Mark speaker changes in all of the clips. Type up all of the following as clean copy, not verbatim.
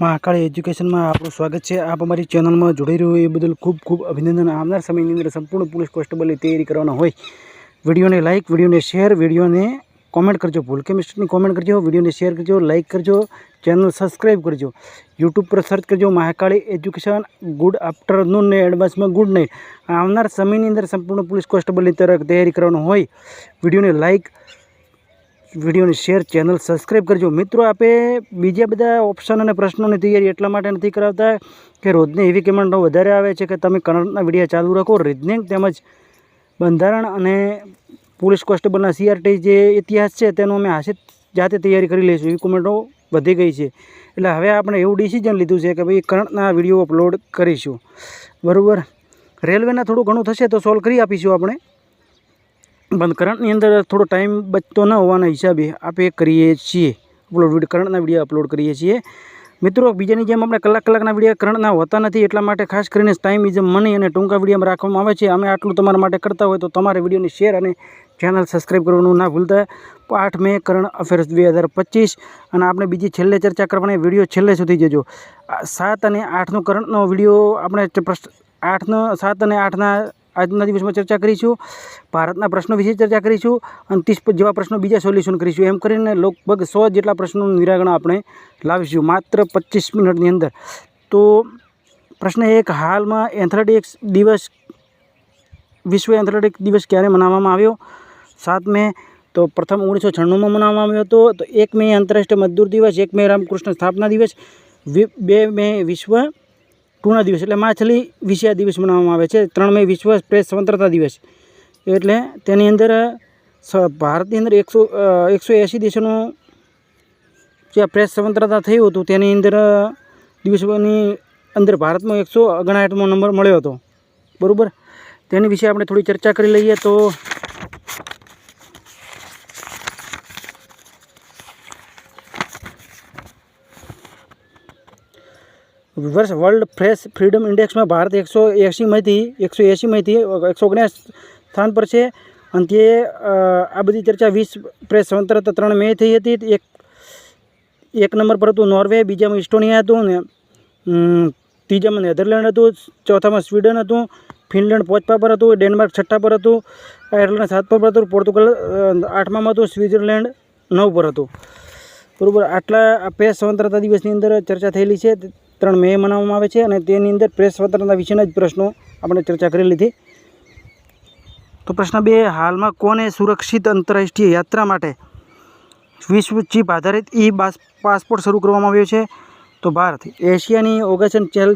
Speaker 1: મહાકાળી એજ્યુકેશનમાં આપણું સ્વાગત છે। આપ અમારી ચેનલમાં જોડાઈ રહ્યો એ બદલ ખૂબ ખૂબ અભિનંદન। આવનાર સમયની અંદર સંપૂર્ણ પોલીસ કોન્સ્ટેબલની તૈયારી કરવાના હોય વિડીયોને લાઇક, વિડીયોને શેર, વિડીયોને કોમેન્ટ કરજો, ભૂલ કે મિસ્ટેકની કોમેન્ટ કરજો, વિડીયોને શેર કરજો, લાઇક કરજો, ચેનલ સબસ્ક્રાઈબ કરજો, યુટ્યુબ પર સર્ચ કરજો મહાકાળી એજ્યુકેશન। ગુડ આફ્ટરનૂન ને એડવાન્સમાં ગુડ નાઇટ। આવનાર સમયની અંદર સંપૂર્ણ પોલીસ કોન્સ્ટેબલની તૈયારી કરવાનું હોય વિડીયોને લાઇક, વિડીયોને શેર, ચેનલ સબસ્ક્રાઈબ કરજો। મિત્રો, આપે બીજા બધા ઓપ્શન અને પ્રશ્નોની તૈયારી એટલા માટે નથી કરાવતા કે રોજની એવી કમેન્ટો વધારે આવે છે કે તમે કરંટના વિડીયો ચાલુ રાખો। રિઝનિંગ તેમજ બંધારણ અને પોલીસ કોન્સ્ટેબલના CRT જે ઇતિહાસ છે તેનો અમે જાતે તૈયારી કરી લઈશું, એવી કમેન્ટો વધી ગઈ છે। એટલે હવે આપણે એવું ડિસિઝન લીધું છે કે ભાઈ કરંટના વિડીયો અપલોડ કરીશું, બરાબર। રેલવેના થોડું ઘણું થશે તો સોલ્વ કરી આપીશું આપણે, પણ કરંટની અંદર થોડો ટાઈમ બચતો ન હોવાના હિસાબે આપણે કરીએ છીએ કરંટના વિડીયો અપલોડ કરીએ છીએ। મિત્રો, બીજાની જેમ આપણે કલાકના વિડીયો કરંટના હોતા નથી, એટલા માટે ખાસ કરીને ટાઈમ ઇઝ મની અને ટૂંકા વિડીયોમાં રાખવામાં આવે છે। અમે આટલું તમારા માટે કરતા હોય તો તમારે વિડીયોને શેર અને ચેનલ સબસ્ક્રાઈબ કરવાનું ના ભૂલતા। 8 મે કરંટ અફેર્સ 2025 અને આપણે બીજી છેલ્લે ચર્ચા કરવાની, વિડીયો છેલ્લે સુધી જજો। 7 અને 8નો કરંટનો વિડીયો આપણે 7 અને 8ના આજના દિવસમાં ચર્ચા કરીશું, ભારતના પ્રશ્નો વિશે ચર્ચા કરીશું અને 30 જેવા પ્રશ્નો બીજા સોલ્યુશન કરીશું। એમ કરીને લગભગ 100 જેટલા પ્રશ્નોનું નિરાકરણ આપણે લાવીશું માત્ર 25 મિનિટની અંદર। તો પ્રશ્ન 1, હાલમાં એથ્લેટિક્સ દિવસ, વિશ્વ એથ્લેટિક્સ દિવસ ક્યારે મનાવવામાં આવ્યો? 7 મે। તો પ્રથમ 1996માં મનાવવામાં આવ્યો હતો। તો 1 મે આંતરરાષ્ટ્રીય મજદૂર દિવસ, 1 મે રામકૃષ્ણ સ્થાપના દિવસ, 2 મે વિશ્વ ટૂના દિવસ એટલે માછલી વિશે આ દિવસ મનાવવામાં આવે છે। 3 મે વિશ્વ પ્રેસ સ્વતંત્રતા દિવસ, એટલે તેની અંદર ભારતની અંદર 180 દેશોનું જે પ્રેસ સ્વતંત્રતા થયું હતું તેની અંદર દિવસોની અંદર ભારતમાં 159મો નંબર મળ્યો હતો, બરાબર। તેની વિશે આપણે થોડી ચર્ચા કરી લઈએ। તો વર્લ્ડ પ્રેસ ફ્રીડમ ઇન્ડેક્સમાં ભારત 180માંથી 179 સ્થાન પર છે। અને તે આ બધી ચર્ચા 20 પ્રેસ સ્વતંત્રતા 3 મે થઈ હતી। એક નંબર પર હતું નોર્વે, બીજામાં ઇસ્ટોનિયા હતું ને ત્રીજામાં નેધરલેન્ડ હતું, ચોથામાં સ્વીડન હતું, ફિનલેન્ડ 5મા પર હતું, ડેનમાર્ક 6ઠ્ઠા પર હતું, આયર્લેન્ડ 7મા પર હતું, પોર્ટુગલ 8મામાં હતું, સ્વિટ્ઝરલેન્ડ 9 પર હતું, બરાબર। આટલા પ્રેસ સ્વતંત્રતા દિવસની અંદર ચર્ચા થયેલી છે। 3 મે મનાવવામાં આવે છે અને તેની અંદર પ્રેસ સ્વતંત્રતા વિશેના જ પ્રશ્નો આપણે ચર્ચા કરી લીધી। તો પ્રશ્ન 2, હાલમાં કોને સુરક્ષિત આંતરરાષ્ટ્રીય યાત્રા માટે વિશ્વ ચિપ આધારિત પાસપોર્ટ શરૂ કરવામાં આવ્યો છે? તો ભારત। એશિયાની ઓગેશન ખેલ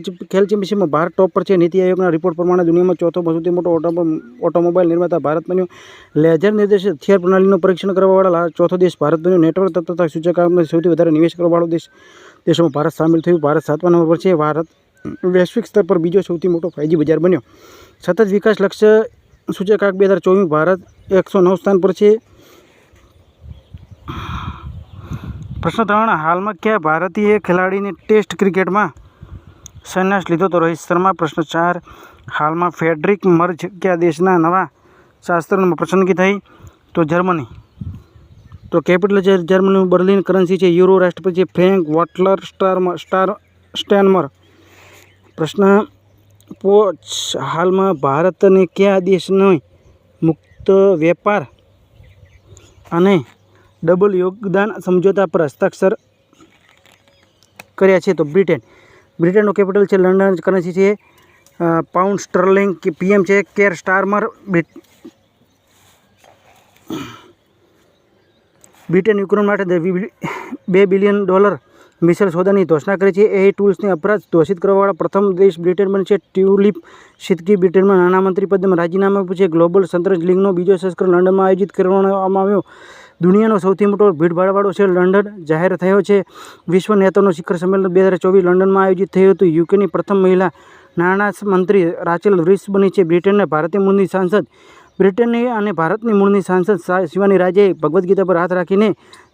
Speaker 1: ચેમ્પિયનશિપમાં ભારત ટોપ પર છે। નીતિ આયોગના રિપોર્ટ પ્રમાણે દુનિયામાં ચોથો સૌથી મોટો ઓટોમોબાઈલ નિર્માતા ભારત બન્યો। લેઝર નિર્દેશિત હથિયાર પ્રણાલીનું પરીક્ષણ કરવાવાળા ચોથો દેશ ભારત બન્યો। નેટવર્ક તત્વતા સૂચકાંકમાં સૌથી વધારે નિવેશ કરવાવાળો દેશોમાં ભારત સામેલ થયું। ભારત 7મા નંબર પર છે। ભારત વૈશ્વિક સ્તર પર બીજો સૌથી મોટો 5G બજાર બન્યો। સતત વિકાસ લક્ષ્ય સૂચકાંક 2024 ભારત 109 સ્થાન પર છે। પ્રશ્ન 3, હાલમાં કયા ભારતીય ખેલાડીને ટેસ્ટ ક્રિકેટમાં સંન્યાસ લીધો? તો રોહિત શર્મા। પ્રશ્ન 4, હાલમાં ફ્રેડરિક મર્જ કયા દેશના નવા શાસ્ત્રમાં પસંદગી થઈ? તો જર્મની। તો કેપિટલ છે જર્મનીનું બર્લિન, કરન્સી છે યુરો, રાષ્ટ્રપતિ છે ફ્રેન્ક વોલ્ટર સ્ટેનમર। પ્રશ્ન 5, હાલમાં ભારતને કયા દેશને મુક્ત વેપાર અને ડબલ યોગદાન સમજૂતા પર હસ્તાક્ષર કર્યા છે? તો બ્રિટન। બ્રિટનનું કેપિટલ છે લંડન, કરન્સી છે પાઉન્ડ સ્ટર્લિંગ, PM છે કેર સ્ટારમર। બ્રિટન યુક્રેન માટે $2 બિલિયન મિસાઇલ સોદાની ઘોષણા કરી છે। AI ટૂલ્સને અપરાધ ઘોષિત કરવાવાળા પ્રથમ દેશ બ્રિટન બનશે। ટ્યુલિપ સિદ્દકી બ્રિટનમાં નાના મંત્રી પદમાં રાજીનામું આપ્યું છે। ગ્લોબલ શતરંજ લીગનો બીજો સંસ્કરણ લંડનમાં આયોજિત કરવામાં આવ્યો। દુનિયાનો સૌથી મોટો ભીડભાડવાળો શહેર લંડન જાહેર થયો છે। વિશ્વ નેતાઓનું શિખર સંમેલન 2024 લંડનમાં આયોજિત થયું હતું। યુકેની પ્રથમ મહિલા નાણાં મંત્રી રાચેલ રીસ બની છે। બ્રિટનના ભારતીય મૂળની સાંસદ બ્રિટનની અને ભારતની મૂળની સાંસદ શિવાની રાજેએ ભગવદ્ ગીતા પર હાથ રાખીને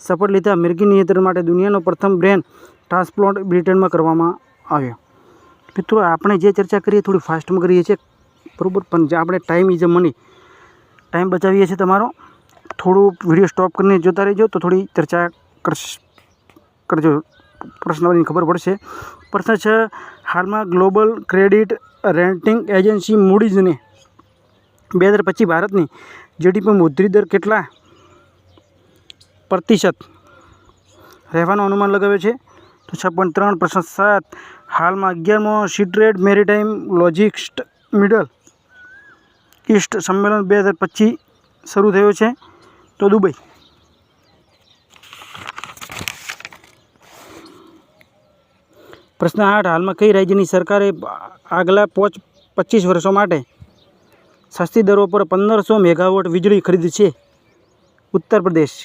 Speaker 1: શપથ લીધા। મિર્ગી નિયંત્રણ માટે દુનિયાનો પ્રથમ બ્રેન ટ્રાન્સપ્લાન્ટ બ્રિટનમાં કરવામાં આવ્યો। મિત્રો, આપણે જે ચર્ચા કરીએ થોડી ફાસ્ટમાં કરીએ છીએ, બરાબર, પણ જે આપણે time is a money, time બચાવીએ છીએ તમારો। થોડું વિડીયો સ્ટોપ કરીને જોતા રહેજો તો થોડી ચર્ચા કરજો। પ્રશ્નની ખબર પડશે. પ્રશ્ન 6, હાલમાં ગ્લોબલ ક્રેડિટ રેટિંગ એજન્સી મૂડીઝને 2025 ભારતની જીડીપી વૃદ્ધિ દર કેટલા % રહેવાનું અનુમાન લગાવ્યું છે? તો 6.3. પ્રશ્ન 7, હાલમાં 11મો સીટ્રેડ મેરીટાઈમ લોજિસ્ટિક્સ મિડલ ઈસ્ટ સંમેલન 2025 શરૂ થયો છે? તો દુબઈ. પ્રશ્ન 8, હાલમાં કઈ રાજ્યની સરકારે આગલા 25 વર્ષો માટે સસ્તી દરો પર 1500 મેગાવોટ વીજળી ખરીદી છે? ઉત્તર પ્રદેશ.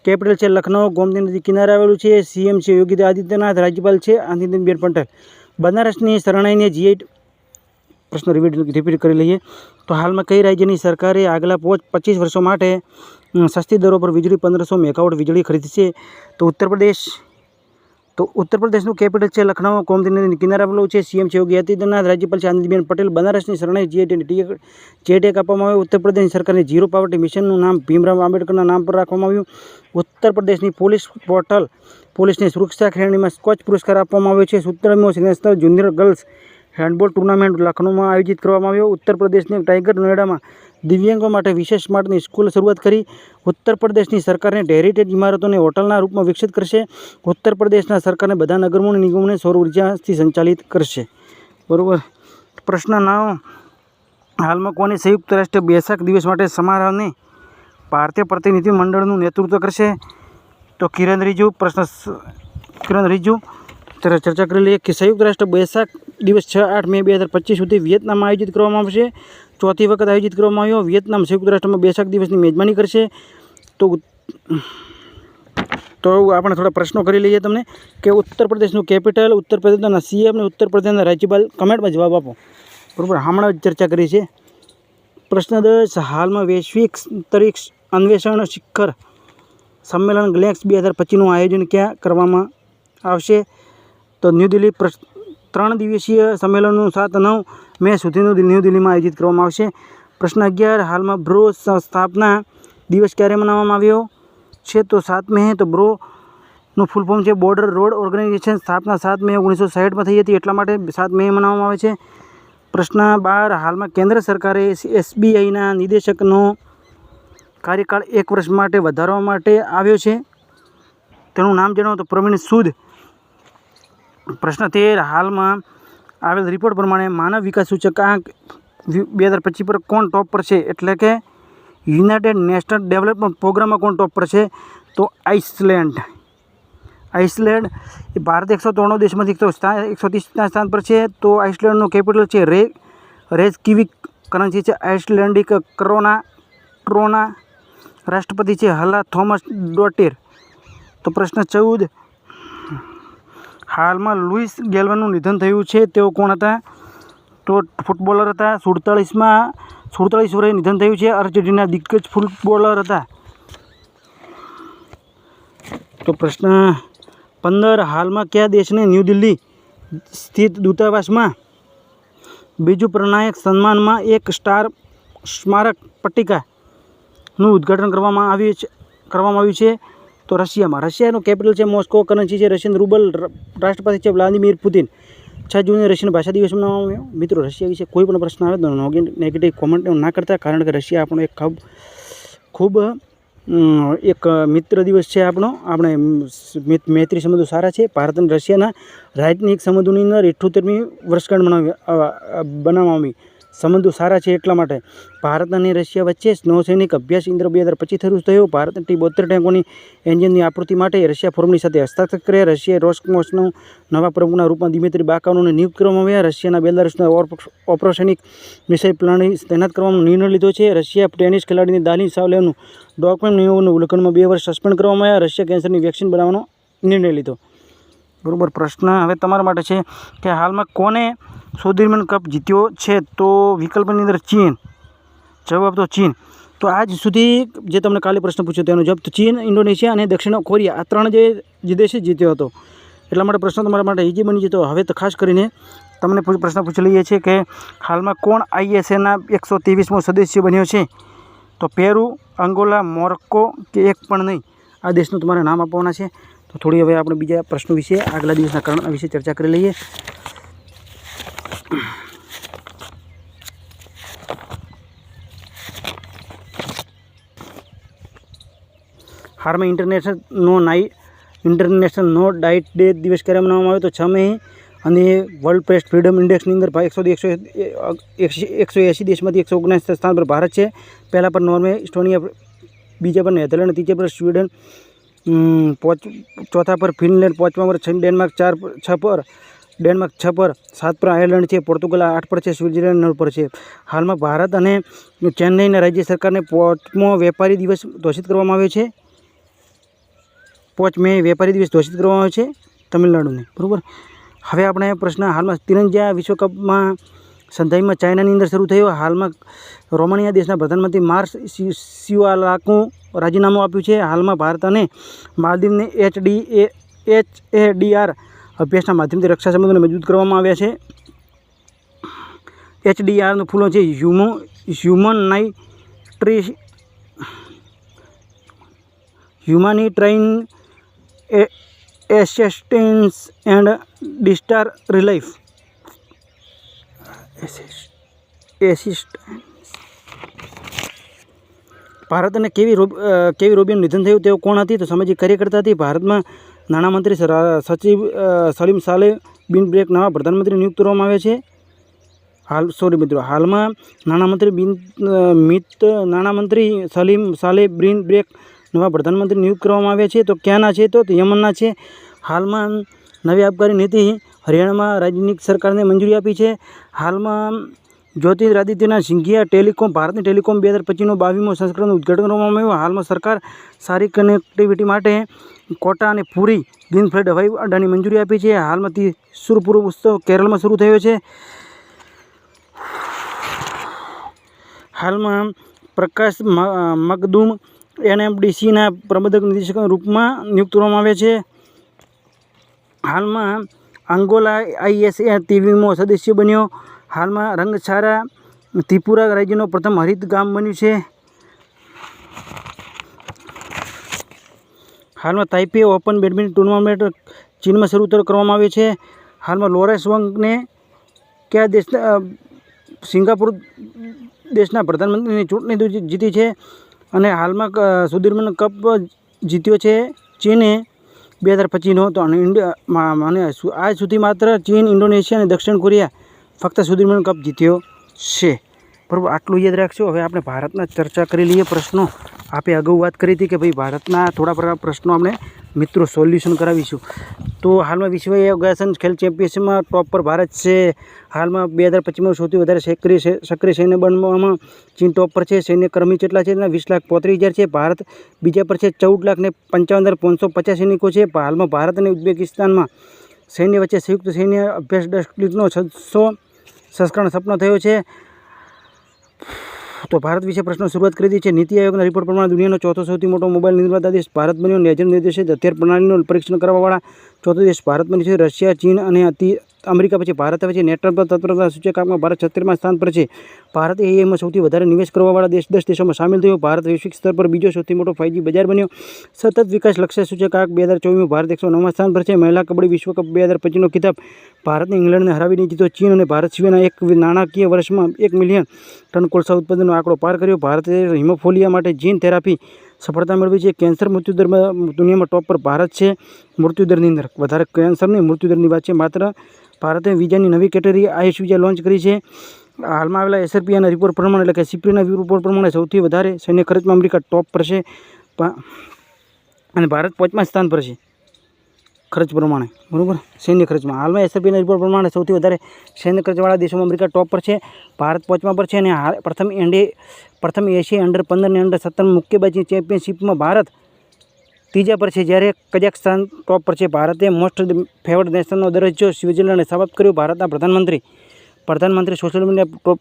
Speaker 1: કેપિટલ છે લખનઉ, ગોમતી નદી કિનારે આવેલું છે. સીએમ છે યોગી આદિત્યનાથ, રાજ્યપાલ છે આનંદીબેન પટેલ. બનારસની શરણાઈને જીઆઈ પ્રશ્ન રિપીટ કરી લઈએ. તો હાલમાં કઈ રાજ્યની સરકારે આગલા 25 વર્ષો માટે સસ્તી દરો પર વીજળી 1500 મેગાવોટ વીજળી ખરીદી છે? તો ઉત્તર પ્રદેશ. તો ઉત્તર પ્રદેશનું કેપિટલ છે લખનઉ, ગોમતી નદી કિનારે આવેલું છે. સીએમ છે યોગી આદિત્યનાથ, રાજ્યપાલ છે આનંદીબેન પટેલ. બનારસની શરણાઈ જીઆઈ ટેગ આપવામાં આવ્યો. ઉત્તર પ્રદેશની સરકારની ઝીરો પોવર્ટી મિશનનું નામ ભીમરાવ આંબેડકરના નામ પર રાખવામાં આવ્યું. ઉત્તર પ્રદેશની પોલીસ પોર્ટલ પોલીસની સુરક્ષા શ્રેણીમાં સ્કોચ પુરસ્કાર આપવામાં આવ્યો છે. 17મો national junior girls handball tournament લખનૌમાં આયોજિત કરવામાં આવ્યો. ઉત્તર પ્રદેશની ટાઈગર નોઈડામાં દિવ્યાંગો માટે વિશેષ સ્માર્ટની સ્કૂલ શરૂઆત કરી. ઉત્તર પ્રદેશની સરકારને હેરિટેજ ઇમારતોને હોટલના રૂપમાં વિકસિત કરશે. ઉત્તર પ્રદેશના સરકારને બધા નગરોની નિગમોને સૌર ઉર્જાથી સંચાલિત કરશે. બરાબર. પ્રશ્ન 9, હાલમાં કોની સંયુક્ત રાષ્ટ્ર બેસાખ દિવસ માટે સમારોહને ભારતીય પ્રતિનિધિ મંડળનું નેતૃત્વ કરશે? તો કિરણ રિજિજુ. કિરણ રિજિજુ. ચર્ચા કરી લઈએ કે સંયુક્ત રાષ્ટ્ર બેસાખ દિવસ 6-8 મે 2025 સુધી વિયેતનામમાં આયોજિત કરવામાં આવશે. ચોથી વખત આયોજિત કરવામાં આવ્યો. વિયેતનામ સંયુક્ત રાષ્ટ્રમાં બેસાખ દિવસની મેજબાની કરશે. તો આપણે થોડા પ્રશ્નો કરી લઈએ તમને કે ઉત્તર પ્રદેશનું કેપિટલ, ઉત્તર પ્રદેશના સીએમ અને ઉત્તર પ્રદેશના રાજ્યપાલ. કમેન્ટમાં જવાબ આપો. બરાબર. હમણાં જ ચર્ચા કરી છે. પ્રશ્ન 10, હાલમાં વૈશ્વિક અંતરિક્ષ અન્વેષણ શિખર સંમેલન ગ્લેક્સ 2025નું આયોજન ક્યાં કરવામાં આવશે? તો ન્યૂ દિલ્હી. 3 દિવસીય સંમેલનનું 7-9 મે સુધીનું ન્યૂ દિલ્હીમાં આયોજિત કરવામાં આવશે. પ્રશ્ન 11, હાલમાં બ્રો સ્થાપના દિવસ ક્યારે મનાવવામાં આવ્યો છે? તો 7 મે. તો બ્રોનું ફૂલ ફોર્મ છે બોર્ડર રોડ ઓર્ગેનાઇઝેશન. સ્થાપના 7 મે 1960માં થઈ હતી, એટલા માટે 7 મે મનાવવામાં આવે છે. પ્રશ્ન 12, હાલમાં કેન્દ્ર સરકારે એસબીઆઈના નિદેશકનો કાર્યકાળ 1 વર્ષ માટે વધારવા માટે આવ્યો છે. તેનું નામ જણાવો. તો પ્રવીણ સૂદ. પ્રશ્ન 13, હાલમાં આવેલ રિપોર્ટ પ્રમાણે માનવ વિકાસ સૂચકાંક 2025 પર કોણ ટોપ પર છે? એટલે કે યુનાઇટેડ નેશન્સ ડેવલપમેન્ટ પ્રોગ્રામમાં કોણ ટોપ પર છે? તો આઇસલેન્ડ. આઇસલેન્ડ એ ભારત 103 દેશમાંથી 130ના સ્થાન પર છે. તો આઇસલેન્ડનું કેપિટલ છે રેકિવિક. કરન્સી છે આઇસલેન્ડિક ક્રોના. રાષ્ટ્રપતિ છે હલા થોમસ ડોટીર. તો પ્રશ્ન 14, હાલમાં લુઈસ ગેલ્વનનું નિધન થયું છે. તેઓ કોણ હતા? તો ફૂટબોલર હતા. 47 વર્ષે નિધન થયું છે. અર્જેન્ટિના દિગ્ગજ ફૂટબોલર હતા. તો પ્રશ્ન 15, હાલમાં કયા દેશને ન્યૂ દિલ્હી સ્થિત દૂતાવાસમાં બીજું પ્રનાયક સન્માનમાં એક સ્ટાર સ્મારક પટ્ટિકાનું ઉદ્ઘાટન કરવામાં આવ્યું છે? તો રશિયામાં. રશિયાનું કેપિટલ છે મોસ્કો. કરન્સી છે રશિયન રૂબલ. રાષ્ટ્રપતિ છે વ્લાદિમીર પુતિન. 6 જૂને રશિયન ભાષા દિવસ મનાવવામાં આવ્યો. મિત્રો, રશિયા વિશે કોઈ પણ પ્રશ્ન આવે તો નેગેટિવ કોમેન્ટ ના કરતા, કારણ કે રશિયા આપણો એક ખૂબ એક મિત્ર દિવસ છે આપણો. આપણે મૈત્રી સંબંધો સારા છે. ભારત અને રશિયાના રાજનીતિક સંબંધોની અંદર 78મી વર્ષગાંઠ બનાવવામાં આવી. સંબંધો સારા છે એટલા માટે. ભારત અને રશિયા વચ્ચે નૌસૈનિક અભ્યાસ ઇન્દ્ર 2025 શરૂ થયો. ભારતને T-72 ટેન્કોની એન્જિનની આપૂર્તિ માટે રશિયા ફોર્મની સાથે હસ્તાક્ષર કર્યા. રશિયાએ રોસ્કોસ્મોસના નવા પ્રમુખના રૂપમાં દિમિત્રી બાકાનોને નિયુક્ત કરવામાં આવ્યા. રશિયાના બેલારુસના ઓપરેશનિક મિસાઇલ પ્લાન્ટ તૈનાત કરવાનો નિર્ણય લીધો છે. રશિયા ટેનિસ ખેલાડીની દાનિલ સાવલેવનું ડોકમેન્ટ નિયમોનું ઉલ્લંઘનમાં 2 વર્ષ સસ્પેન્ડ કરવામાં આવ્યા. રશિયા કેન્સરની વેક્સિન બનાવવાનો નિર્ણય લીધો. બરાબર. પ્રશ્ન હવે તમારા માટે છે કે હાલમાં કોને સુદીર્ઘ કપ જીત્યો છે? તો વિકલ્પની અંદર ચીન. જવાબ તો ચીન. તો આજ સુધી જે તમને કાલે પ્રશ્ન પૂછ્યો તેનો જવાબ તો ચીન, ઇન્ડોનેશિયા અને દક્ષિણ કોરિયા, આ 3 જે દેશે જીત્યો હતો. એટલા માટે પ્રશ્ન તમારા માટે ઇઝી બની જતો. હવે તો ખાસ કરીને તમને પ્રશ્ન પૂછી લઈએ છીએ કે હાલમાં કોણ ISAના 123મો સદસ્ય બન્યો છે? તો પેરુ, અંગોલા, મોરોક્કો કે એક પણ નહીં. આ દેશનું તમારે નામ આપવાના છે. તો થોડી હવે આપણે બીજા પ્રશ્નો વિશે આગલા દિવસના કરણ વિશે ચર્ચા કરી લઈએ. હાલમાં ઇન્ટરનેશનલ નો ડાયટ ડે દિવસ ક્યારે મનાવવામાં આવ્યો? તો 6 મે. અને વર્લ્ડ પ્રેસ ફ્રીડમ ઇન્ડેક્સની અંદર 180 દેશમાંથી 179 સ્થાન પર ભારત છે. પહેલા પર નોર્વે, ઇસ્ટોનિયા, બીજા પર નેધરલેન્ડ, ત્રીજા પર સ્વીડન, ચોથા પર ફિનલેન્ડ, પાંચમા પર ડેનમાર્ક, 6 પર 7 પર આયર્લેન્ડ છે. પોર્તુગલ 8 પર છે. સ્વિટ્ઝરલેન્ડ 9 પર છે. હાલમાં ભારત અને ચેન્નઈના રાજ્ય સરકારને 5મો વેપારી દિવસ ઘોષિત કરવામાં આવ્યો છે. 5 મે વેપારી દિવસ ઘોષિત કરવામાં આવ્યો છે તમિલનાડુને. બરાબર. હવે આપણે પ્રશ્ન, હાલમાં તિરંજા વિશ્વકપમાં સંધાઈમાં ચાઇનાની અંદર શરૂ થયો. હાલમાં રોમાનિયા દેશના પ્રધાનમંત્રી માર્સ સિવાલાકું રાજીનામું આપ્યું છે. હાલમાં ભારત અને માલદીવને HADR અભ્યાસના માધ્યમથી રક્ષા સંબંધોને મજબૂત કરવામાં આવ્યા છે. HDRનું ફૂલો છે હ્યુમાનિટારિયન એસિસ્ટન્સ એન્ડ ડિઝાસ્ટર રિલીફ. ભારત અને કેવી રોબિનનું નિધન થયું? તેઓ કોણ હતી? તો સામાજિક કાર્યકર્તા હતી. ભારતમાં નાણામંત્રી સચિવ સલીમ સાલે બિન બ્રેક નવા પ્રધાનમંત્રી નિયુક્ત કરવામાં આવ્યા છે. હાલમાં નાણામંત્રી સલીમ સાલે બિન બ્રેક નવા પ્રધાનમંત્રી નિયુક્ત કરવામાં આવ્યા છે. તો ક્યાંના છે? તો યમનના છે. હાલમાં નવી આબકારી નીતિ હરિયાણામાં રાજ્યની સરકારને મંજૂરી આપી છે. હાલમાં જ્યોતિરાદિત્ય સિંધિયા ટેલિકોમ ભારતની ટેલિકોમ 2025નો 22મો સંસ્કરણનું ઉદ્ઘાટન કરવામાં આવ્યું. હાલમાં સરકાર સારી કનેક્ટિવિટી માટે કોટા અને પુરી ગ્રીનફિલ્ડ હવાઈ અડ્ડાની મંજૂરી આપી છે. હાલમાં ત્રિશુર પૂર્વ ઉત્સવ કેરળમાં શરૂ થયો છે. હાલમાં પ્રકાશ મકદુમ NMDCના પ્રબંધક નિદેશકના રૂપમાં નિયુક્ત કરવામાં આવ્યા છે. હાલમાં અંગોલા ISA-30મો સદસ્ય બન્યો. હાલમાં રંગછારા ત્રિપુરા રાજ્યનું પ્રથમ હરિત ગામ બન્યું છે. હાલમાં તાઇપે ઓપન બેડમિન્ટન ટુર્નામેન્ટ ચીનમાં શરૂ કરવામાં આવ્યો છે. હાલમાં લોરેન્સ વંગને કયા દેશના સિંગાપુર દેશના પ્રધાનમંત્રીની ચૂંટણી જીતી છે. અને હાલમાં સુધીરમન કપ જીત્યો છે ચીને 2025નો. તો અને આજ સુધી માત્ર ચીન, ઇન્ડોનેશિયા અને દક્ષિણ કોરિયા ફક્ત સુધીરમન કપ જીત્યો છે. બરાબર. આટલું યાદ રાખશો. હવે આપણે ભારતના ચર્ચા કરી લઈએ. પ્રશ્નો આપે અગાઉ વાત કરી હતી કે ભાઈ ભારતના થોડા પ્રશ્નો આપણે મિત્રો સોલ્યુશન કરાવીશું. તો હાલમાં વિશ્વ યોગાસન ખેલ ચેમ્પિયનશિપમાં ટોપ પર ભારત છે. હાલમાં 2025માં સૌથી વધારે સક્રિય સૈન્ય બળમાં ચીન ટોપ પર છે. સૈન્ય કર્મી કેટલા છે? 20,35,000 છે. ભારત બીજા પર છે. 14,55,550 સૈનિકો છે. હાલમાં ભારત અને ઉઝબેકિસ્તાનમાં સૈન્ય વચ્ચે સંયુક્ત સૈન્ય અભ્યાસ ડેસ્કનો 600 સંસ્કરણ સપનો થયો છે. તો ભારત વિશે પ્રશ્નો શરૂઆત કરી દીધી છે. નીતિ આયોગના રિપોર્ટ પ્રમાણે દુનિયાનો ચોથો સૌથી મોટો મોબાઈલ નિર્માતા દેશ ભારત બન્યો. નેજર નિર્દેશિત હથિયાર પ્રણાલીનું પરીક્ષણ કરવાવાળા ચોથો દેશ ભારત બન્યો છે. રશિયા, ચીન અને અમેરિકા પછી ભારત આવે છે. નેટવર્ક તત્પરતા સૂચકાંકમાં ભારત 76મા સ્થાન પર છે. ભારત એઆઈમાં સૌથી વધારે નિવેશ કરવાવાળા 10 દેશોમાં સામેલ થયો. ભારત વૈશ્વિક સ્તર પર બીજો સૌથી મોટો 5G બજાર બન્યો. સતત વિકાસ લક્ષ્ય સૂચકાંક 2024માં ભારત 109મા સ્થાન પર છે. મહિલા કબડ્ડી વિશ્વકપ 2025નો ખિતાબ ભારતને ઇંગ્લેન્ડને હરાવીને જીત્યો. ચીન અને ભારત સિવાયના એક નાણાકીય વર્ષમાં 1 મિલિયન ટન કોલસા ઉત્પાદનનો આંકડો પાર કર્યો. ભારતે હિમોફોલિયા માટે જીન થેરાપી સફળતા મેળવી છે. કેન્સર મૃત્યુદરમાં દુનિયામાં ટોપ પર ભારત છે. મૃત્યુદરની અંદર વધારે કેન્સરની મૃત્યુદરની વાત છે. માત્ર ભારતે વિઝાની નવી કેટેગરી આયુષ વિઝા લોન્ચ કરી છે. હાલમાં આવેલા SRPના રિપોર્ટ પ્રમાણે એટલે કે CPના રિપોર્ટ પ્રમાણે સૌથી વધારે સૈન્ય ખર્ચમાં અમેરિકા ટોપ પર છે અને ભારત 5મા સ્થાન પર છે ખર્ચ પ્રમાણે. બરાબર. સૈન્ય ખર્ચમાં હાલમાં SRPના રિપોર્ટ પ્રમાણે સૌથી વધારે સૈન્ય ખર્ચવાળા દેશોમાં અમેરિકા ટોપ પર છે. ભારત 5મા પર છે. અને પ્રથમ એશિયા અંડર-15 અને અંડર-17 મુક્કેબાજી ચેમ્પિયનશિપમાં ભારત ત્રીજા પર છે. જ્યારે કઝાકસ્તાન ટોપ પર છે. ભારતે મોસ્ટ ફેવર્ડ નેશનનો દરજ્જો સ્વિટ્ઝરલેન્ડને સમાપ્ત કર્યો. ભારતના પ્રધાનમંત્રી સોશિયલ મીડિયા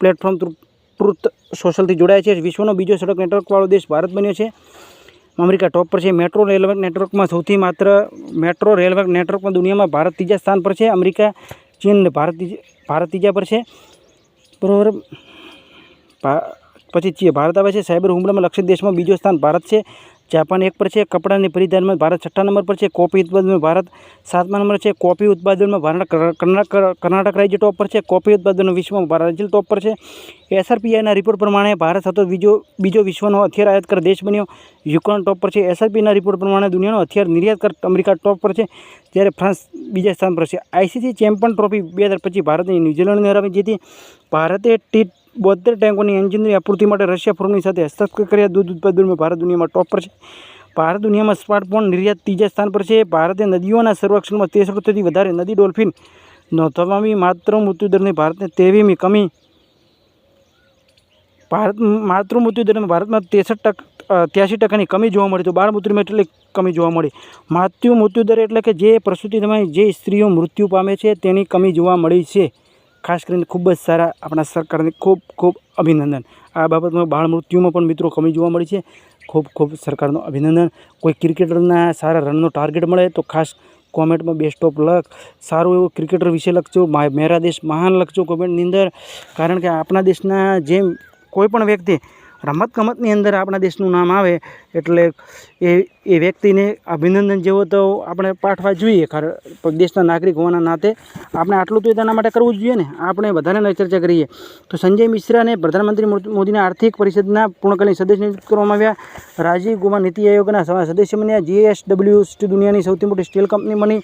Speaker 1: પ્લેટફોર્મ ટ્રુથ સોશિયલથી જોડાયા છે. વિશ્વનો બીજો સડક નેટવર્કવાળો દેશ ભારત બન્યો છે. અમેરિકા ટોપ પર છે. મેટ્રો રેલવે નેટવર્કમાં દુનિયામાં ભારત ત્રીજા સ્થાન પર છે. અમેરિકા, ચીન અને ભારત ત્રીજા પર છે. બરાબર. પછી ભારત આવે છે. સાયબર હુમલામાં લક્ષિત દેશમાં બીજો સ્થાન ભારત છે. જાપાન 1 પર છે। કપડાની પરિધાનમાં ભારત 6ઠા નંબર પર છે। કોફી ઉત્પાદનમાં ભારત 7મા નંબર છે। કોફી ઉત્પાદનમાં ભારત કર્ણાટક રાજ્ય ટોપ પર છે। કોફી ઉત્પાદન વિશ્વમાં બ્રાઝિલ ટોપ પર છે। SRPIના રિપોર્ટ પ્રમાણે ભારત સતત બીજો વિશ્વનો હથિયાર આયાતકાર દેશ બન્યો। યુક્રેન ટોપ પર છે। SRPના રિપોર્ટ પ્રમાણે દુનિયાનો હથિયાર નિર્યાતકાર અમેરિકા ટોપ પર છે, જ્યારે ફ્રાન્સ બીજા સ્થાન પર છે। ICC ચેમ્પિયન ટ્રોફી 2025 ભારતે ન્યૂઝીલેન્ડને હરાવી જીતી। ભારતે T-72 ટેન્કોની એન્જિનની આપૂર્તિ માટે રશિયા ફર્મની સાથે હસ્તાક્ષર કર્યા। દૂધ ઉત્પાદનમાં ભારત દુનિયામાં ટોપ પર છે। ભારત દુનિયામાં સ્માર્ટફોન નિર્યાત 3જા સ્થાન પર છે। ભારતે નદીઓના સર્વેક્ષણમાં 63થી વધારે નદી ડોલ્ફિન નોંધવામાં। માતૃ મૃત્યુદરની ભારતને 23મી કમી। માતૃ મૃત્યુદરમાં ભારતમાં 83% કમી જોવા મળી, તો બાળ મૃત્યુમાં એટલી કમી જોવા મળી। માતૃ મૃત્યુદર એટલે કે જે પ્રસૂતિ સમયે જે સ્ત્રીઓ મૃત્યુ પામે છે તેની કમી જોવા મળી છે। ખાસ કરીને ખૂબ જ સારા આપણા સરકારને ખૂબ ખૂબ અભિનંદન। આ બાબતમાં બાળ મૃત્યુમાં પણ મિત્રો કમી જોવા મળી છે। ખૂબ ખૂબ સરકારનો અભિનંદન। કોઈ ક્રિકેટરના સારા રનનો ટાર્ગેટ મળે તો ખાસ કોમેન્ટમાં બેસ્ટ ઓફ લક, સારું એવું ક્રિકેટર વિશે લખજો, મેરા દેશ મહાન લખજો કોમેન્ટની અંદર। કારણ કે આપણા દેશના જેમ કોઈ પણ વ્યક્તિ રમતગમતની અંદર આપણા દેશનું નામ આવે એટલે એ વ્યક્તિને અભિનંદન જેવો તો આપણે પાઠવા જોઈએ। કારણ દેશના નાગરિક હોવાના નાતે આપણે આટલું તો તેના માટે કરવું જ જોઈએ ને। આપણે બધાને ચર્ચા કરીએ તો સંજય મિશ્રાને પ્રધાનમંત્રી મોદીના આર્થિક પરિષદના પૂર્ણકાલીન સદસ્ય નિયુક્ત કરવામાં આવ્યા। રાજીવ કુમાર નીતિ આયોગના સદસ્ય બન્યા। GSW દુનિયાની સૌથી મોટી સ્ટીલ કંપની બની।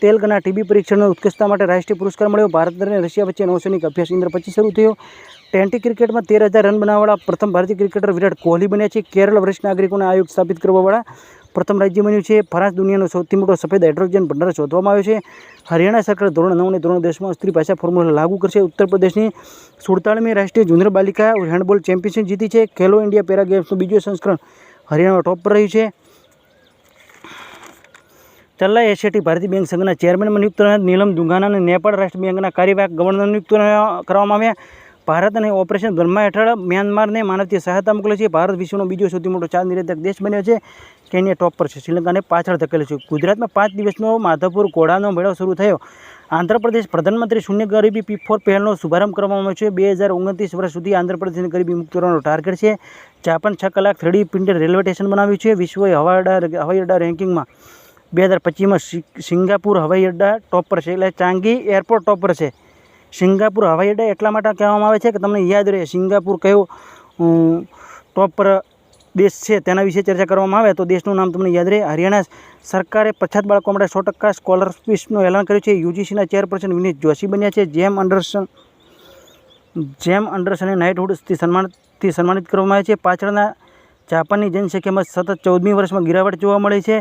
Speaker 1: તેલંગાના ટીબી પરીક્ષણની ઉત્કૃષ્ટતા માટે રાષ્ટ્રીય પુરસ્કાર મળ્યો। ભારત અને રશિયા વચ્ચે નૌસૈનિક અભ્યાસ ઇન્દ્ર 25 શરૂ થયો। ટેન્ટી ક્રિકેટમાં 13,000 રન બનાવવાવાળા પ્રથમ ભારતીય ક્રિકેટર વિરાટ કોહલી બન્યા છે। કેરળ વરિષ્ઠ નાગરિકોના આયોગ સ્થાપિત કરવાવાળા પ્રથમ રાજ્ય બન્યું છે। ફ્રાન્સ દુનિયાનો સૌથી મોટો સફેદ હાઇડ્રોજન ભંડાર શોધવામાં આવ્યો છે। હરિયાણા સરકાર ધોરણ 9 અને ધોરણ 10માં સ્ત્રી ભાષા ફોર્મ્યુલા લાગુ કરશે। ઉત્તર પ્રદેશની 47મી રાષ્ટ્રીય જુનિયર બાલિકા હેન્ડબોલ ચેમ્પિયનશિપ જીતી છે। ખેલો ઇન્ડિયા પેરા ગેમ્સનું બીજું સંસ્કરણ હરિયાણા ટોપ પર રહ્યું છે। તલ્લા એશિયાટિક ભારતીય બેંક સંઘના ચેરમેનમાં નિયુક્ત થનાર નીલમ દુંગાનાને નેપાળ રાષ્ટ્ર બેંકના કાર્યવાહક ગવર્નર નિયુક્ત કરવામાં આવ્યા। ભારત અને ઓપરેશન બ્રહ્મા હેઠળ મ્યાનમારને માનવીય સહાયતા મોકલે છે। ભારત વિશ્વનો બીજો સૌથી મોટો ચા નિર્યાતક દેશ બન્યો છે। કેન્યા ટોપ પર છે। શ્રીલંકાને પાછળ ધકેલે છે। ગુજરાતમાં 5 દિવસનો માધવપુર ઘોડાનો મેળો શરૂ થયો। આંધ્રપ્રદેશ પ્રધાનમંત્રી શૂન્ય ગરીબી P4 પહેલનો શુભારંભ કરવામાં આવ્યો છે। 2029 વર્ષ સુધી આંધ્રપ્રદેશની ગરીબી મુક્ત કરવાનો ટાર્ગેટ છે। જાપાન 6 કલાક 3D પ્રિન્ટેડ રેલવે સ્ટેશન બનાવ્યું છે। વિશ્વ હવાઈ અડ્ડા રેન્કિંગમાં 2025માં સિંગાપુર હવાઈ અડ્ડા ટોપ પર છે, એટલે ચાંગી એરપોર્ટ ટોપ પર છે। સિંગાપુર હવાઈ અડ્ડા એટલા માટે કહેવામાં આવે છે કે તમને યાદ રહે સિંગાપુર કયો ટોપ પર દેશ છે તેના વિશે ચર્ચા કરવામાં આવે તો દેશનું નામ તમને યાદ રહે। હરિયાણા સરકારે પછાત બાળકો માટે 100% સ્કોલરશીપનું એલાન કર્યું છે। UGCના ચેરપર્સન વિનીત જોશી બન્યા છે। જેમ અંડરસનને નાઇટહુડથી સન્માનિત કરવામાં આવે છે। પાછળના જાપાનની જનસંખ્યામાં સતત 14મી વર્ષમાં ગિરાવટ જોવા મળી છે।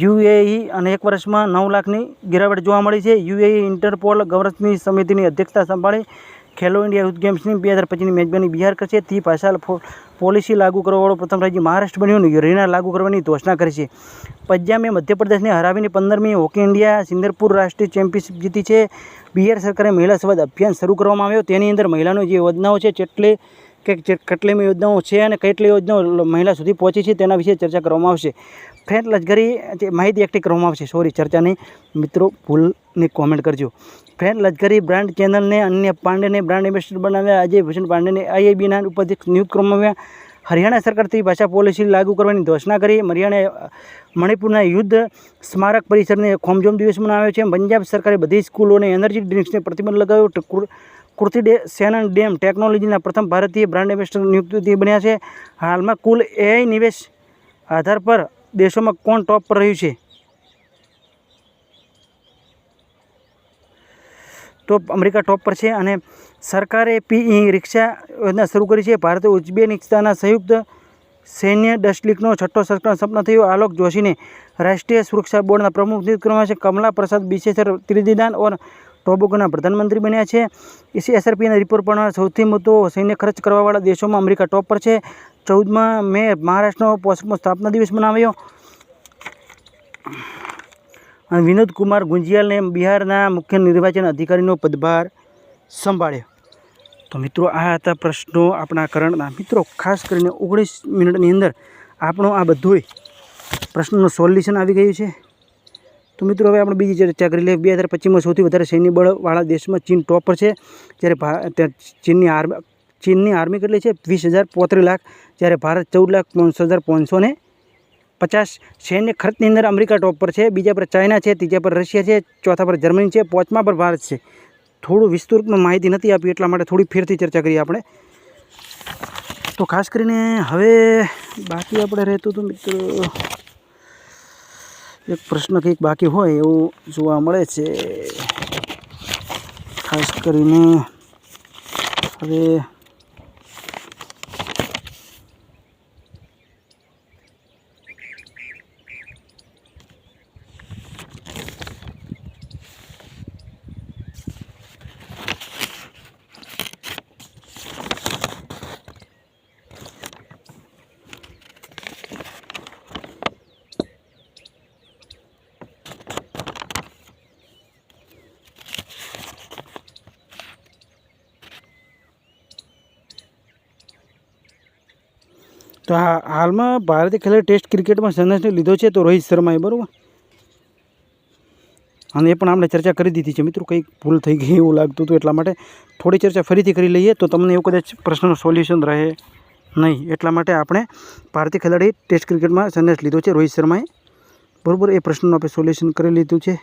Speaker 1: UAE અને 1 વર્ષમાં 9 લાખની ગિરાવટ જોવા મળી છે। UAE ઇન્ટરપોલ ગવર્નન્સ સમિતિની અધ્યક્ષતા સંભાળી। ખેલો ઇન્ડિયા યુથ ગેમ્સની 2025ની મેજબાની બિહાર કરશે। થી ભાષા પોલિસી લાગુ કરવાવાળું પ્રથમ રાજ્ય મહારાષ્ટ્ર બન્યું। રીના લાગુ કરવાની ઘોષણા કરી છે। પંજાબે મધ્યપ્રદેશને હરાવીને 15મી હોકી ઇન્ડિયા સિંદરપુર રાષ્ટ્રીય ચેમ્પિયનશિપ જીતી છે। બિહાર સરકારે મહિલા સંવાદ અભિયાન શરૂ કરવામાં આવ્યો। તેની અંદર મહિલાનો જે યોજનાઓ છે કેટલી યોજનાઓ છે અને કેટલી યોજનાઓ મહિલા સુધી પહોંચી છે તેના વિશે ચર્ચા કરવામાં આવશે। ફ્રેન્ચ લશ્કરી માહિતી એકઠી કરવામાં આવશે। ચર્ચાની મિત્રો ભૂલની કોમેન્ટ કરજો। ફ્રેન્ચ લશ્કરી બ્રાન્ડ ચેનલને અન્ય પાંડેને બ્રાન્ડ એમ્બેસેડર બનાવ્યા। અજય ભૂષણ પાંડેને IABના ઉપાધ્યક્ષ નિયુક્ત કરવામાં આવ્યા। હરિયાણા સરકારથી ભાષા પોલિસી લાગુ કરવાની ઘોષણા કરી। મણિપુરના યુદ્ધ સ્મારક પરિસરને ખોમજોમ દિવસ મનાવ્યો છે। પંજાબ સરકારે બધી સ્કૂલોને એનર્જી ડ્રિંક્સને પ્રતિબંધ લગાવ્યો। કુર્તી સેનન ડેમ ટેકનોલોજીના પ્રથમ ભારતીય બ્રાન્ડ એમ્બેસેડર નિયુક્ત બન્યા છે। હાલમાં કુલ AI નિવેશ આધાર પર દેશોમાં કોણ ટોપ પર રહ્યું છે? તો અમેરિકા ટોપ પર છે। અને સરકારે રિક્ષા યોજના શરૂ કરી છે। ભારતે ઉઝબેકિસ્તાનના સંયુક્ત સૈન્ય દસલીકનો 6ઠ્ઠો સંસ્કરણ સંપન્ન થયો। આલોક જોશીને રાષ્ટ્રીય સુરક્ષા બોર્ડના પ્રમુખ નિયુક્ત કરવામાં છે। કમલા પ્રસાદ બિસેસર ત્રિનિદાદ ઓર ટોબેગોના પ્રધાનમંત્રી બન્યા છે। SRPના રિપોર્ટ પ્રમાણે સૌથી મોટો સૈન્ય ખર્ચ કરવાવાળા દેશોમાં અમેરિકા ટોપ પર છે। 14 મે મહારાષ્ટ્રનો 65મો સ્થાપના દિવસ મનાવ્યો। અને વિનોદ કુમાર ગુંજિયાલને બિહારના મુખ્ય નિર્વાચન અધિકારીનો પદભાર સંભાળ્યો। તો મિત્રો આ હતા પ્રશ્નો આપણા કરંટના। મિત્રો ખાસ કરીને 19 મિનિટની અંદર આપણો આ બધું પ્રશ્નનું સોલ્યુશન આવી ગયું છે। તો મિત્રો હવે આપણે બીજી ચર્ચા કરી લઈએ। 2025માં સૌથી વધારે સૈન્ય બળવાળા દેશમાં ચીન ટોપ પર છે, જ્યારે ચીનની આર્મી કેટલી છે? 20,035 લાખ, જ્યારે ભારત 14,63,500 50 સૈન્ય ખર્ચની અંદર અમેરિકા ટોપ પર છે, બીજા પર ચાઇના છે, ત્રીજા પર રશિયા છે, ચોથા પર જર્મની છે, પાંચમા પર ભારત છે. થોડું વિસ્તૃતમાં માહિતી નથી આપી એટલા માટે થોડી ફેરથી ચર્ચા કરીએ આપણે. તો ખાસ કરીને હવે બાકી આપણે રહેતું હતું મિત્રો, એક પ્રશ્ન કંઈક બાકી હોય એવું જોવા મળે છે. ખાસ કરીને હવે તો હાલમાં ભારતીય ખેલાડી ટેસ્ટ ક્રિકેટમાં સંન્યાસને લીધો છે તો રોહિત શર્માએ, બરાબર. અને એ પણ આપણે ચર્ચા કરી દીધી છે મિત્રો, કંઈક ભૂલ થઈ ગઈ એવું લાગતું હતું એટલા માટે થોડી ચર્ચા ફરીથી કરી લઈએ તો તમને એવું કદાચ પ્રશ્નનો સોલ્યુશન રહે નહીં. એટલા માટે આપણે ભારતીય ખેલાડી ટેસ્ટ ક્રિકેટમાં સંન્યાસ લીધો છે રોહિત શર્માએ, બરાબર. એ પ્રશ્નનું આપણે સોલ્યુશન કરી લીધું છે,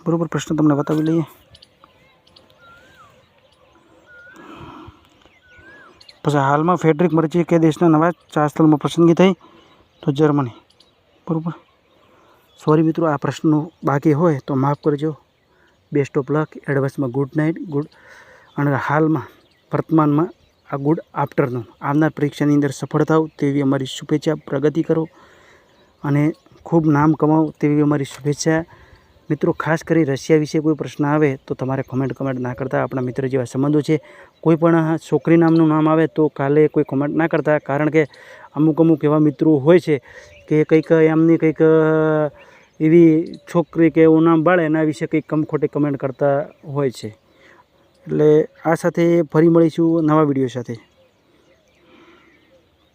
Speaker 1: બરાબર. પ્રશ્ન તમને બતાવી લઈએ. પછી હાલમાં ફેડરિક મર્ચી કે દેશના નવા ચાર પસંદગી થઈ તો જર્મની, બરાબર. સોરી મિત્રો, આ પ્રશ્નો બાકી હોય તો માફ કરજો. બેસ્ટ ઓફ લક, એડવાન્સમાં ગુડ નાઇટ, ગુડ. અને હાલમાં વર્તમાનમાં આ ગુડ આફ્ટરનૂન. આવનાર પરીક્ષાની અંદર સફળ થાવ તેવી અમારી શુભેચ્છા. પ્રગતિ કરો અને ખૂબ નામ કમાવો તેવી અમારી શુભેચ્છા. મિત્રો ખાસ કરી રશિયા વિશે કોઈ પ્રશ્ન આવે તો તમારે કમેન્ટ ના કરતા. આપણા મિત્ર જેવા સંબંધો છે, કોઈ પણ છોકરી નામનું નામ આવે તો કાલે કોઈ કમેન્ટ ના કરતા, કારણ કે અમુક એવા મિત્રો હોય છે કે કંઈક એમની કંઈક એવી છોકરી કે એવું નામ બાળે એના વિશે કંઈક ખોટી કમેન્ટ કરતા હોય છે. એટલે આ સાથે ફરી મળીશું નવા વિડીયો સાથે.